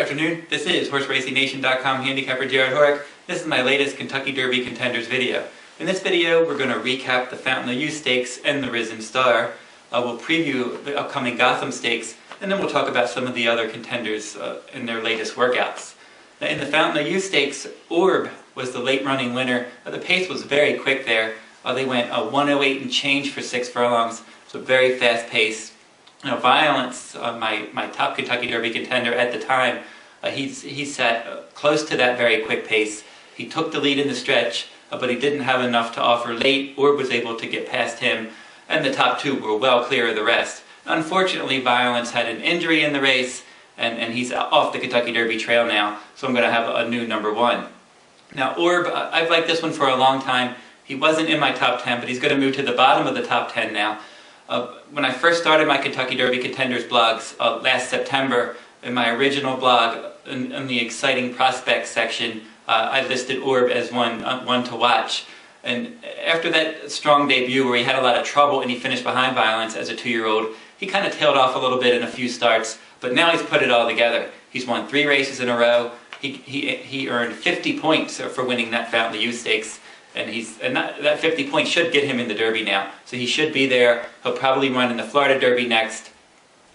afternoon. This is HorseRacingNation.com handicapper Jared Horick. This is my latest Kentucky Derby Contenders video. In this video, we're going to recap the Fountain Stakes and the Risen Star. We'll preview the upcoming Gotham Stakes, and then we'll talk about some of the other contenders in their latest workouts. Now, in the Fountain Stakes, ORB was the late running winner. The pace was very quick there. They went 1:08 and change for 6 furlongs, so very fast pace. Now, Violence, my top Kentucky Derby contender at the time, he sat close to that very quick pace. He took the lead in the stretch, but he didn't have enough to offer late. Orb was able to get past him, and the top two were well clear of the rest. Unfortunately, Violence had an injury in the race, and he's off the Kentucky Derby trail now, so I'm going to have a new number one. Now, Orb, I've liked this one for a long time. He wasn't in my top 10, but he's going to move to the bottom of the top 10 now. When I first started my Kentucky Derby Contenders blogs last September, in my original blog, in the exciting prospects section, I listed Orb as one to watch. And after that strong debut where he had a lot of trouble and he finished behind Violence as a 2-year-old, he kind of tailed off a little bit in a few starts, but now he's put it all together. He's won 3 races in a row. He earned 50 points for winning that Fountain Stakes. And that 50 points should get him in the Derby now. So he should be there. He'll probably run in the Florida Derby next.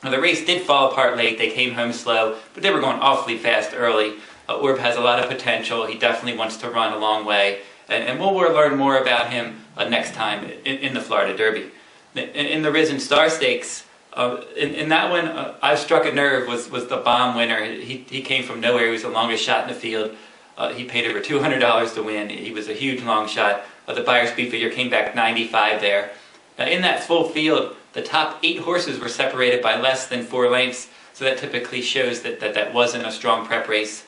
Now, the race did fall apart late. They came home slow, but they were going awfully fast early. Orb has a lot of potential. He definitely wants to run a long way. And we'll learn more about him next time in the Florida Derby. In the Risen Star Stakes, in that one, I Struck a Nerve was the bomb winner. He came from nowhere. He was the longest shot in the field. He paid over $200 to win. He was a huge long shot. The buyer speed figure came back 95 there. Now, in that full field, the top 8 horses were separated by less than 4 lengths, so that typically shows that wasn't a strong prep race.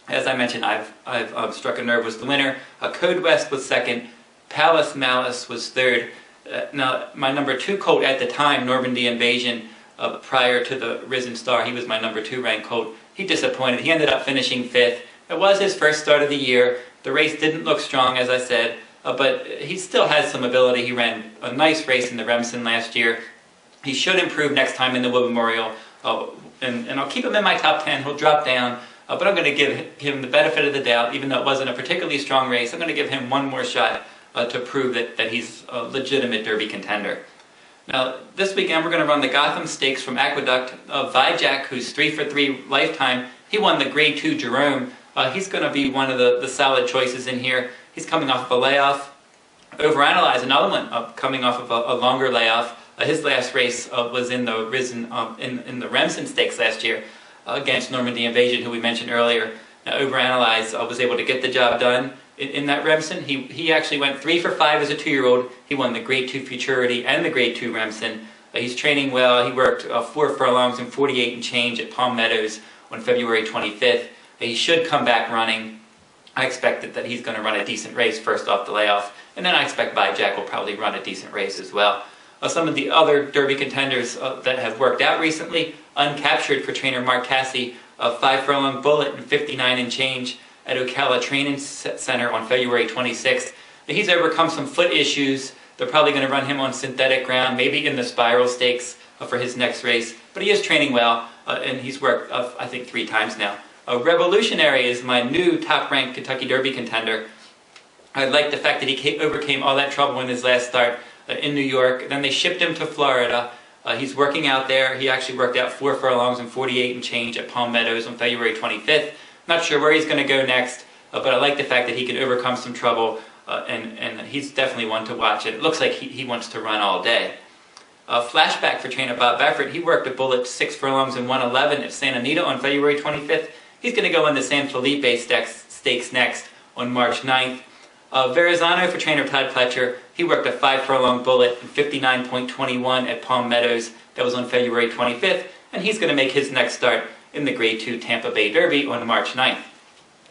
As I mentioned, I've Struck a Nerve was the winner. Code West was second. Palace Malice was third. Now, my number 2 colt at the time, Normandy Invasion, prior to the Risen Star, he was my number 2 ranked colt. He disappointed. He ended up finishing 5th. It was his first start of the year. The race didn't look strong, as I said, but he still has some ability. He ran a nice race in the Remsen last year. He should improve next time in the Wood Memorial, and I'll keep him in my top 10. He'll drop down, but I'm going to give him the benefit of the doubt, even though it wasn't a particularly strong race. I'm going to give him one more shot to prove that he's a legitimate Derby contender. Now, this weekend we're going to run the Gotham Stakes from Aqueduct. Vijack, who's 3 for 3 lifetime, he won the Grade 2 Jerome. He's going to be one of the solid choices in here. He's coming off of a layoff. Overanalyze, another one, coming off of a longer layoff. His last race was in the in the Remsen Stakes last year against Normandy Invasion, who we mentioned earlier. Now, Overanalyze was able to get the job done in that Remsen. He actually went 3 for 5 as a 2-year-old. He won the Grade 2 Futurity and the Grade 2 Remsen. He's training well. He worked 4 furlongs and 48 and change at Palm Meadows on February 25th. He should come back running. I expect that he's going to run a decent race first off the layoff, and then I expect Vijack will probably run a decent race as well. Some of the other Derby contenders that have worked out recently: Uncaptured for trainer Mark Casse, a 5 furlong bullet and 59 and change at Ocala Training Center on February 26th. He's overcome some foot issues. They're probably going to run him on synthetic ground, maybe in the Spiral Stakes for his next race, but he is training well, and he's worked, I think, 3 times now. Revolutionary is my new top-ranked Kentucky Derby contender. I like the fact that he overcame all that trouble in his last start in New York. Then they shipped him to Florida. He's working out there. He actually worked out 4 furlongs and 48 and change at Palm Meadows on February 25th. Not sure where he's going to go next, but I like the fact that he can overcome some trouble, and he's definitely one to watch. And it looks like he wants to run all day. Flashback for trainer Bob Baffert. He worked a bullet 6 furlongs and 1:11 at Santa Anita on February 25th. He's going to go in the San Felipe Stakes next on March 9th. Verrazano for trainer Todd Fletcher. He worked a 5 furlong bullet and 59.21 at Palm Meadows. That was on February 25th. And he's going to make his next start in the Grade 2 Tampa Bay Derby on March 9th.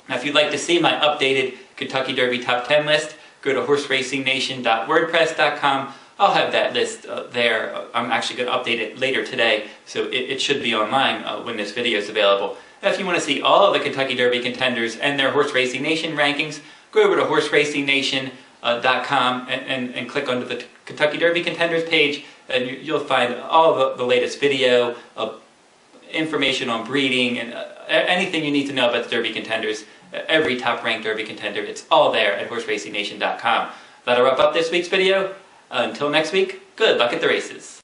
Now, if you'd like to see my updated Kentucky Derby Top 10 list, go to HorseRacingNation.wordpress.com. I'll have that list there. I'm actually going to update it later today, so it should be online when this video is available. If you want to see all of the Kentucky Derby contenders and their Horse Racing Nation rankings, go over to HorseRacingNation.com and click onto the Kentucky Derby contenders page, and you'll find all the latest video, information on breeding and anything you need to know about the Derby contenders, every top-ranked Derby contender, it's all there at horseracing.com. That'll wrap up this week's video. Until next week, good luck at the races.